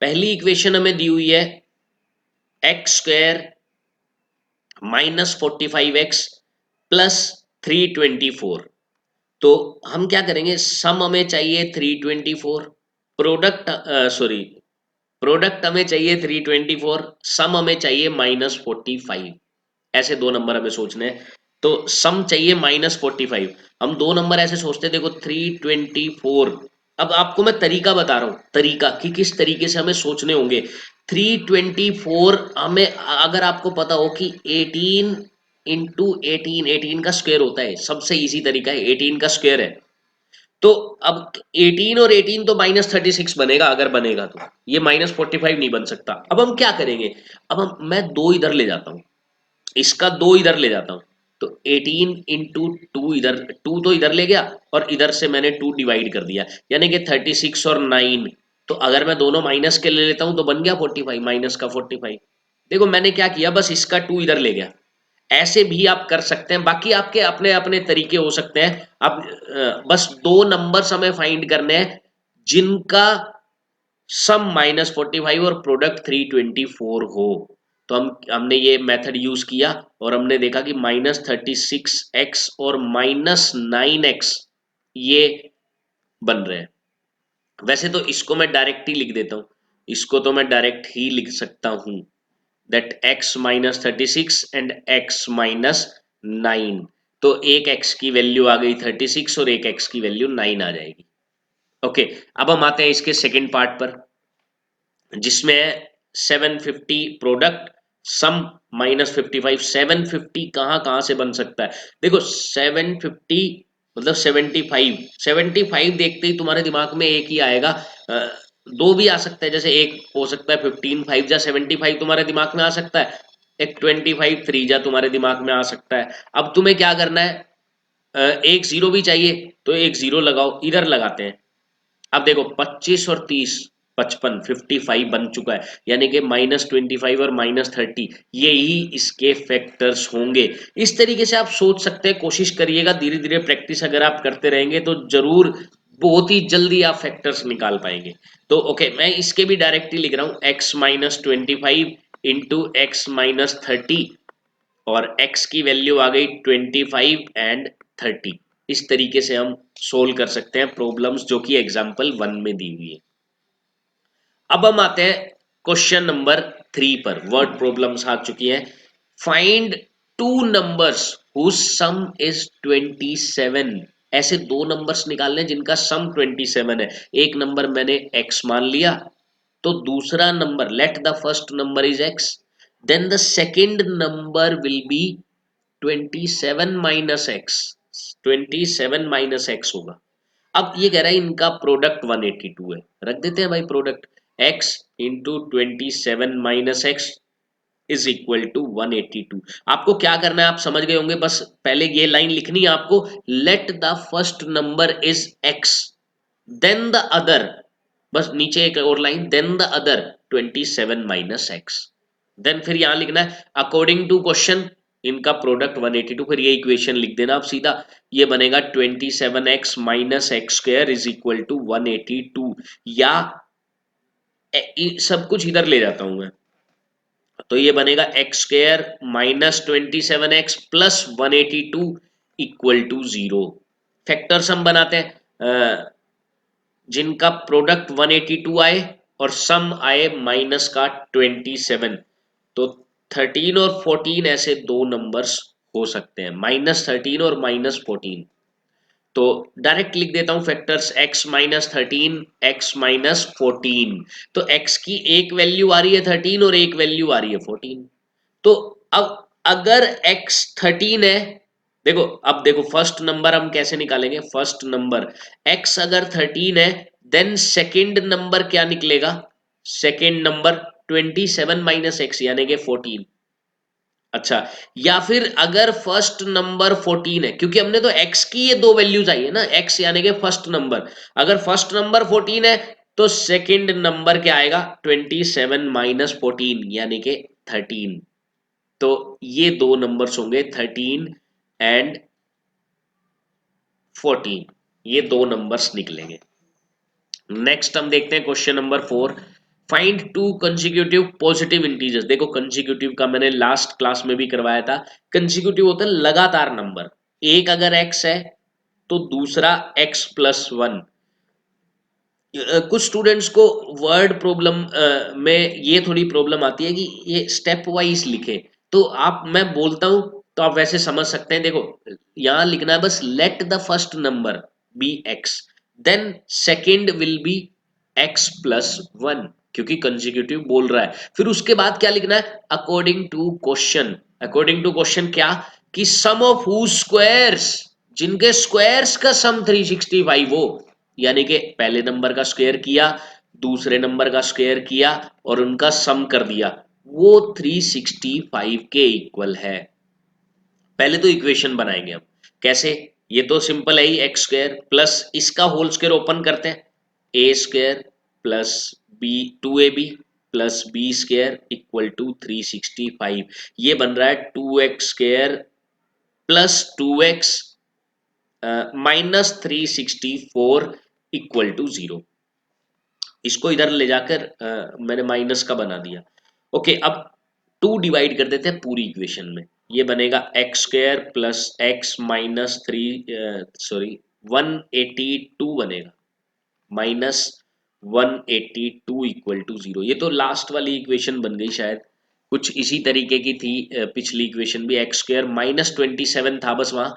पहली इक्वेशन हमें दी हुई है X square minus 45x plus 324। तो हम क्या करेंगे, सम हमें चाहिए 324, प्रोडक्ट सॉरी प्रोडक्ट हमें चाहिए 324, सम हमें चाहिए -45। ऐसे दो नंबर हमें सोचने हैं। तो सम चाहिए -45। हम दो नंबर ऐसे सोचते हैं, देखो 324। अब आपको मैं तरीका बता रहा हूँ, तरीका कि किस तरीके से हमें सोचने होंगे। 324 हमें, अगर आपको पता हो कि 18 इंटू 18, 18 का स्क्वायर होता है, सबसे इजी तरीका है 18 का स्क्वायर है। तो अब 18 और 18 तो -36 बनेगा, अगर बनेगा तो ये -45 नहीं बन सकता। अब हम क्या करेंगे, अब मैं दो इधर ले जाता हूँ, इसका दो इधर ले जाता हूँ। तो 18 इंटू टू, इधर टू तो इधर ले गया और इधर से मैंने 2 डिवाइड कर दिया, यानी कि 36 और 9। तो अगर मैं दोनों माइनस के ले लेता हूं तो बन गया 45, माइनस का 45। देखो मैंने क्या किया, बस इसका 2 इधर ले गया। ऐसे भी आप कर सकते हैं, बाकी आपके अपने अपने तरीके हो सकते हैं। आप बस दो नंबर्स हमें फाइंड करने हैं जिनका सम -45 और प्रोडक्ट 324 हो। तो हमने ये मेथड यूज किया और हमने देखा कि -36x और -9x ये बन रहे हैं। वैसे तो इसको मैं डायरेक्ट ही लिख देता हूँ, इसको तो मैं डायरेक्ट ही लिख सकता हूँ, दैट x -36 एंड x -9। तो एक x की वैल्यू आ गई 36 और एक x की वैल्यू 9 आ जाएगी। ओके, अब हम आते हैं इसके सेकेंड पार्ट पर, जिसमें 750 प्रोडक्ट सम -55। 750 कहाँ से बन सकता है, देखो 750 मतलब 75, 75 देखते ही तुम्हारे दिमाग में एक ही आएगा। दो भी आ सकता है, जैसे एक हो सकता है 15 5 जा 75 तुम्हारे दिमाग में आ सकता है, एक 25 3 जा तुम्हारे दिमाग में आ सकता है। अब तुम्हें क्या करना है, एक जीरो भी चाहिए तो एक जीरो लगाओ, इधर लगाते हैं। अब देखो 25 और 30, 55, 55 बन चुका है, यानी कि -25 और -30 यही इसके फैक्टर्स होंगे। इस तरीके से आप सोच सकते हैं, कोशिश करिएगा, धीरे धीरे प्रैक्टिस अगर आप करते रहेंगे तो जरूर बहुत ही जल्दी आप फैक्टर्स निकाल पाएंगे। तो ओके, मैं इसके भी डायरेक्टली लिख रहा हूँ, x-25 इंटू x-30 और x की वैल्यू आ गई 25 एंड 30। इस तरीके से हम सोल्व कर सकते हैं प्रॉब्लम्स जो कि एग्जाम्पल वन में दी हुई है। अब हम आते हैं क्वेश्चन नंबर 3 पर, वर्ड प्रॉब्लम्स आ चुकी हैं। Find two numbers whose sum is 27। ऐसे दो नंबर्स निकालने जिनका सम 27 है। एक नंबर मैंने x मान लिया, तो दूसरा number, let the first number is x, then the second number will be 27 minus x, 27 minus x होगा। अब ये कह रहा है इनका प्रोडक्ट 182 है, रख देते हैं भाई product, x into 27 minus x is equal to 182। आपको क्या करना है आप समझ गए होंगे, बस पहले ये लाइन लिखनी है आपको, let the first number is x then the other, बस नीचे एक और line, then the other 27 minus x. Then फिर यहां लिखना है अकॉर्डिंग टू क्वेश्चन इनका प्रोडक्ट 182, फिर ये इक्वेशन लिख देना आप सीधा। ये बनेगा 27x minus x square is equal to 182, या सब कुछ इधर ले जाता हूं मैं, तो ये बनेगा x square minus 27x plus 182 equal to 0। Factors हम बनाते हैं, जिनका प्रोडक्ट 182 आए और सम आए माइनस का 27। तो 13 और 14 ऐसे दो नंबर्स हो सकते हैं, -13 और -14। तो डायरेक्ट लिख देता हूं फैक्टर्स, x -13 x -14। तो x की एक वैल्यू आ रही है 13 और एक वैल्यू आ रही है 14। तो अब अगर x 13 है, देखो अब देखो फर्स्ट नंबर हम कैसे निकालेंगे, फर्स्ट नंबर x अगर 13 है, देन सेकंड नंबर क्या निकलेगा, सेकंड नंबर 27 माइनस एक्स यानी कि 14। अच्छा, या फिर अगर फर्स्ट नंबर 14 है, क्योंकि हमने तो x की ये दो वैल्यूज आई है ना, x यानी कि फर्स्ट नंबर, अगर फर्स्ट नंबर 14 है तो सेकंड नंबर क्या आएगा 27 माइनस 14 यानी कि 13। तो ये दो नंबर्स होंगे 13 एंड 14, ये दो नंबर्स निकलेंगे। नेक्स्ट हम देखते हैं question number 4, find to consecutive positive integers. देखो कंसेक्यूटिव का मैंने लास्ट क्लास में भी करवाया था। कंसेक्यूटिव होता है लगातार नंबर, एक अगर x है तो दूसरा x प्लस वन। कुछ स्टूडेंट्स को वर्ड प्रॉब्लम में ये थोड़ी प्रॉब्लम आती है कि ये स्टेप वाइज लिखे, तो आप मैं बोलता हूं तो आप वैसे समझ सकते हैं। देखो यहां लिखना है बस let the first number be x, then second will be x plus one, क्योंकि कंसेक्यूटिव बोल रहा है। फिर उसके बाद क्या लिखना है according to question. According to question क्या, कि सम ऑफ हु स्क्वायर्स, जिनके स्क्वायर्स का सम 365 हो, यानी कि पहले नंबर का स्क्वायर किया, दूसरे नंबर का स्क्वायर किया और उनका सम कर दिया, वो 365 के इक्वल है। पहले तो इक्वेशन बनाएंगे हम, कैसे, ये तो सिंपल है ही, एक्स स्क्वायर प्लस इसका होल स्क्वायर ओपन करते हैं, A square plus B 2ab plus B square equal to 365। ये बन रहा है 2x square plus 2x minus 364 equal to 0। इसको इधर ले जाकर मैंने माइनस का बना दिया। ओके, अब 2 डिवाइड कर देते हैं पूरी इक्वेशन में, ये बनेगा x square plus x minus three, sorry 182 बनेगा, माइनस 182 इक्वल टू 0। ये तो लास्ट वाली इक्वेशन बन गई शायद, कुछ इसी तरीके की थी पिछली इक्वेशन भी। एक्स स्क्वायर माइनस 27 था बस वहां,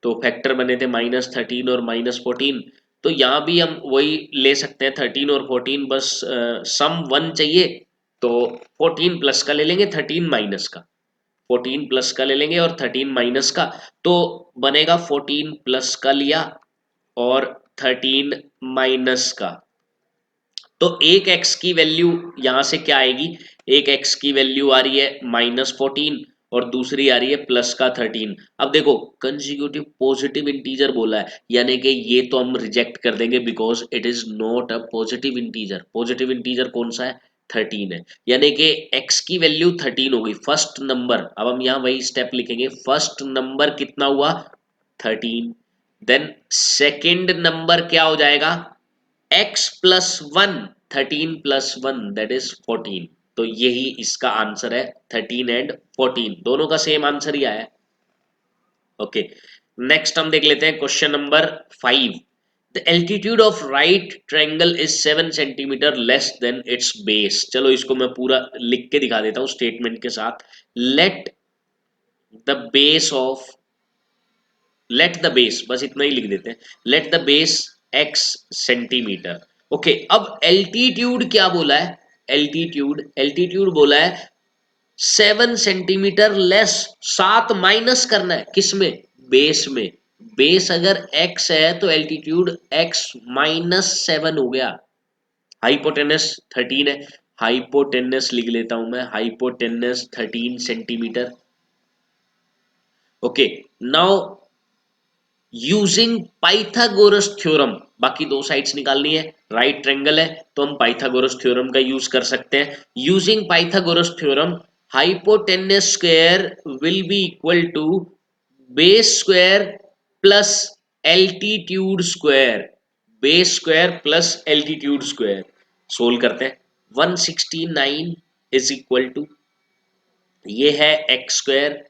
तो फैक्टर बने थे माइनस 13 और माइनस 14। तो यहाँ भी हम वही ले सकते हैं 13 और 14, बस सम 1 चाहिए तो 14 प्लस का ले लेंगे, 13 माइनस का, 14 प्लस का ले लेंगे और 13 माइनस का, तो बनेगा 14 प्लस का लिया और 13 माइनस का। तो एक x की वैल्यू यहां से क्या आएगी, एक x की वैल्यू आ रही है -14 और दूसरी आ रही है प्लस का 13। अब देखो कंसेक्यूटिव पॉजिटिव इंटीजर बोला है, यानी कि ये तो हम रिजेक्ट कर देंगे because it is not a positive integer. Positive integer कौन सा है, 13 है, यानी कि x की वैल्यू 13 हो गई फर्स्ट नंबर। अब हम यहाँ वही स्टेप लिखेंगे, फर्स्ट नंबर कितना हुआ 13, देन सेकेंड नंबर क्या हो जाएगा x plus one, 13 plus one that is 14। तो यही इसका आंसर है, 13 एंड 14 दोनों का सेम आंसर ही आया। ओके, नेक्स्ट हम देख लेते हैं question number 5। The altitude of right triangle is 7 centimetre less than it's base. चलो इसको मैं पूरा लिख के दिखा देता हूं स्टेटमेंट के साथ। Let the base of, let the base, बस इतना ही लिख देते हैं, let the base x centimetre. Okay, अब एल्टीट्यूड क्या बोला है, एल्टीट्यूड, एल्टीट्यूड बोला है 7 सेंटीमीटर लेस, 7 माइनस करना है किसमें, बेस में। बेस अगर x है तो एल्टीट्यूड x माइनस 7 हो गया। हाइपोटेनस 13 है, हाइपोटेनस लिख लेता हूं मैं, hypotenuse 13 centimetre. Okay, now using Pythagoras theorem, बाकी दो साइड्स निकालनी है, राइट ट्रायंगल है तो हम पाइथागोरस थ्योरम का यूज कर सकते हैं। Using Pythagoras theorem hypotenuse square will be equal to base square plus altitude square, base square plus altitude square. Solve करते हैं, 169 इज इक्वल टू, ये है X square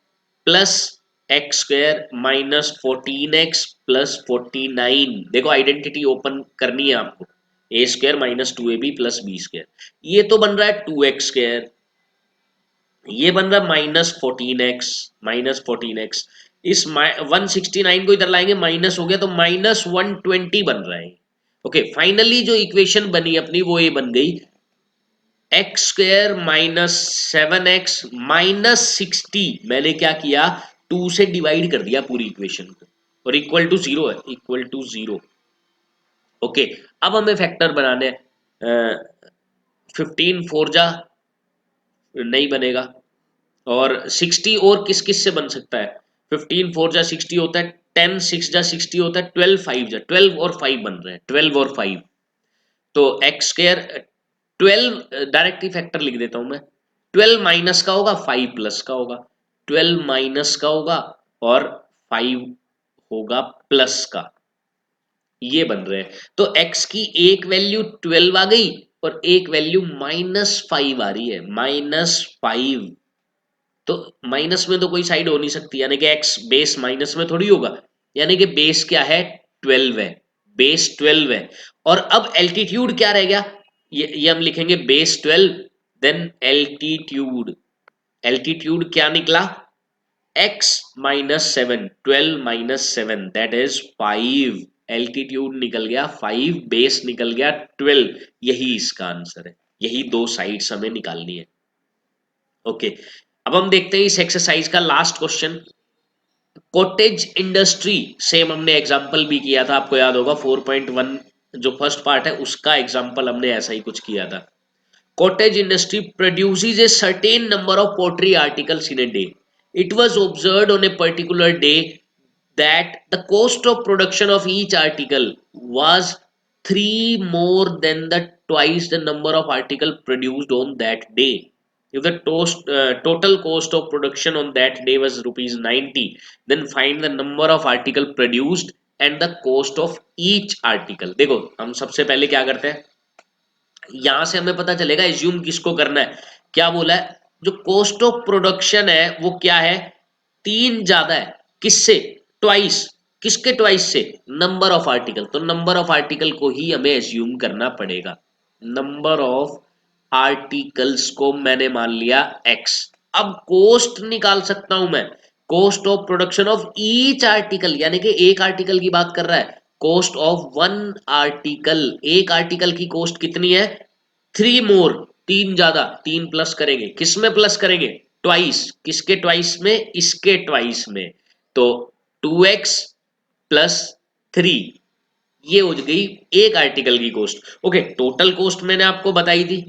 plus X square minus 14x plus 49। देखो identity open करनी है आपको, A square minus 2ab plus B square. ये तो बन रहा है 2x स्क्वायर, ये बन रहा है माइनस 14x इस 169 को इधर लाएंगे, माइनस हो गया तो -120 बन रहा है। ओके, फाइनली जो इक्वेशन बनी अपनी वो ये बन गई, x square minus 7x minus 60, मैंने क्या किया 2 से डिवाइड कर दिया पूरी इक्वेशन को, और इक्वल टू 0 है, इक्वल टू 0। ओके, अब हमें फैक्टर बनाने हैं, 15 4 जा नहीं बनेगा, और 60 और किस किस से बन सकता है? 15 4 जा 60 होता है, 10 6 जा 60 होता है, 12 5 जा 12 और 5 बन रहे हैं, 12 और 5। तो एक्स स्क्वायर 12 डायरेक्ट ही फैक्टर लिख देता हूं मैं। 12 माइनस का होगा, 5 प्लस का होगा। 12 माइनस का होगा और 5 होगा प्लस का। ये बन रहे हैं। तो x की एक वैल्यू 12 आ गई और एक वैल्यू -5 आ रही है, -5। तो माइनस में तो कोई साइड हो नहीं सकती, यानी कि x बेस माइनस में थोड़ी होगा, यानी कि बेस क्या है? 12 है, बेस 12 है। और अब एल्टीट्यूड क्या रह गया? ये हम लिखेंगे बेस 12, देन एल्टीट्यूड। एल्टीट्यूड क्या निकला? x -7, 12 -7 that is 5। एल्टीट्यूड निकल गया 5, बेस निकल गया 12। यही इसका आंसर है, यही दो साइड्स हमें निकालनी है। ओके, अब हम देखते हैं इस एक्सरसाइज का last question. Cottage industry, same हमने एग्जांपल भी किया था, आपको याद होगा 4.1 जो फर्स्ट पार्ट है उसका एग्जांपल हमने ऐसा ही कुछ किया था। Cottage industry produces a certain number of pottery articles in a day. It was observed on a particular day that the cost of production of each article was three more than the twice the number of article produced on that day. If the total cost of production on that day was rupees 90, then find the number of article produced and the cost of each article. देखो हम सबसे पहले क्या करते हैं, यहां से हमें पता चलेगा एज्यूम किसको करना है। क्या बोला है? जो कॉस्ट ऑफ प्रोडक्शन है वो क्या है? तीन ज्यादा है, किससे? ट्वाइस। किसके ट्वाइस से? Number of article. तो नंबर ऑफ आर्टिकल को ही हमें एज्यूम करना पड़ेगा। नंबर ऑफ आर्टिकल्स को मैंने मान लिया एक्स। अब कॉस्ट निकाल सकता हूं मैं, cost of production of each article, यानी कि एक आर्टिकल की बात कर रहा है। कॉस्ट ऑफ वन आर्टिकल, एक आर्टिकल की कॉस्ट कितनी है? थ्री मोर, तीन ज्यादा, तीन प्लस करेंगे, किस में प्लस करेंगे? ट्वाइस। किसके ट्वाइस में? इसके ट्वाइस में। तो 2x प्लस 3, ये हो गई एक आर्टिकल की कॉस्ट। ओके, टोटल कॉस्ट मैंने आपको बताई थी।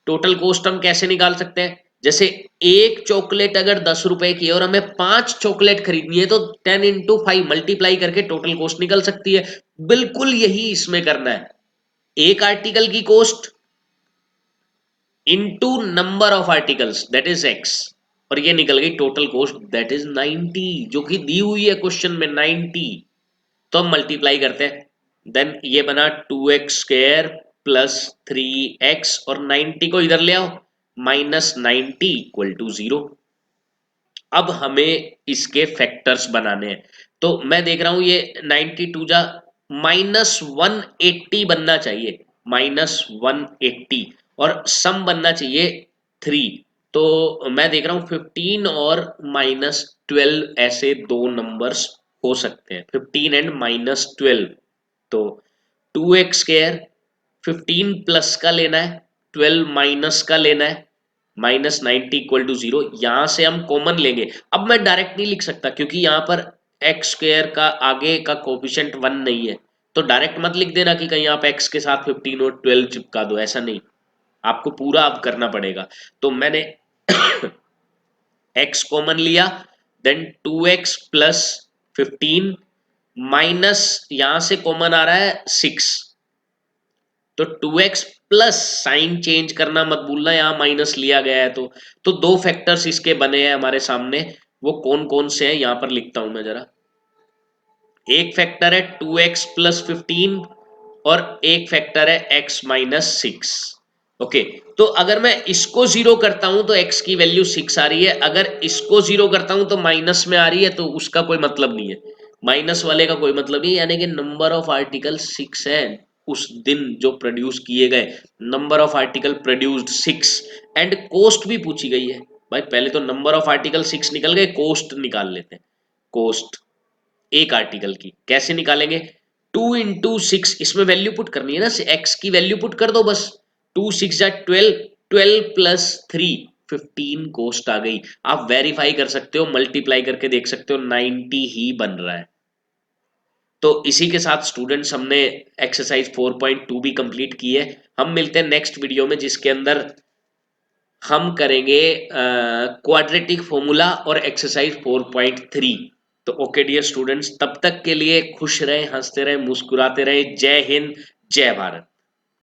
टोटल कॉस्ट हम कैसे निकाल सकते हैं? जैसे एक चॉकलेट अगर 10 रुपए की है और हमें 5 चॉकलेट खरीदनी है, तो 10 × 5 मल्टीप्लाई करके टोटल कॉस्ट निकल सकती है। बिल्कुल यही इसमें करना है, एक आर्टिकल की cost into number of articles that is x, और ये निकल गई टोटल कॉस्ट दैट इज 90, जो कि दी हुई है क्वेश्चन में 90। तो हम मल्टीप्लाई करते हैं, देन ये बना 2x² प्लस 3x, और 90 को इधर ले आओ, -90 = 0। अब हमें इसके फैक्टर्स बनाने हैं। तो मैं देख रहा हूं ये 92 जा -180 बनना चाहिए, -180, और सम बनना चाहिए 3। तो मैं देख रहा हूं 15 और -12 ऐसे दो नंबर्स हो सकते हैं, 15 एंड -12। तो 2x², 15 प्लस का लेना है, 12 माइनस का लेना है, -90 = 0। यहां से हम कॉमन लेंगे। अब मैं डायरेक्ट नहीं लिख सकता क्योंकि यहां पर x² का आगे का कोफिशिएंट 1 नहीं है। तो डायरेक्ट मत लिख देना कि कहीं आप x के साथ 15 और 12 चिपका दो, ऐसा नहीं, आपको पूरा अब करना पड़ेगा। तो मैंने x कॉमन लिया, देन 2x प्लस 15 माइनस, यहां से कॉमन आ रहा है 6, तो 2x प्लस, साइन चेंज करना मत भूलना, यहां माइनस लिया गया है। तो दो फैक्टर्स इसके बने हैं हमारे सामने, वो कौन कौन से हैं यहां पर लिखता हूं मैं जरा। एक फैक्टर है 2x प्लस 15 और एक फैक्टर है x माइनस 6। ओके, तो अगर मैं इसको जीरो करता हूं तो x की वैल्यू 6 आ रही है, अगर इसको जीरो करता हूं तो माइनस में आ रही है, तो उसका कोई मतलब नहीं है, माइनस वाले का कोई मतलब नहीं, यानी कि नंबर ऑफ आर्टिकल 6 है उस दिन जो प्रोड्यूस किए गए। Number of article produced 6 and cost भी पूछी गई है। भाई पहले तो नंबर ऑफ आर्टिकल 6 निकल गए, कॉस्ट निकाल लेते हैं। कॉस्ट एक आर्टिकल की कैसे निकालेंगे? 2 × 6, इसमें वैल्यू पुट करनी है ना, एक्स की वैल्यू पुट कर दो बस। 2 × 6 = 12, 12 प्लस 3 15 कॉस्ट आ गई। आप वेरीफाई कर सकते हो, मल्टीप्लाई करके देख सकते हो, 90 ही बन रहा है। तो इसी के साथ स्टूडेंट्स हमने एक्सरसाइज 4.2 भी कंप्लीट की है। हम मिलते हैं नेक्स्ट वीडियो में जिसके अंदर हम करेंगे क्वाड्रेटिक फॉर्मूला और एक्सरसाइज 4.3। तो ओके डियर स्टूडेंट्स, तब तक के लिए खुश रहें, हंसते रहें, मुस्कुराते रहें। जय हिंद, जय भारत।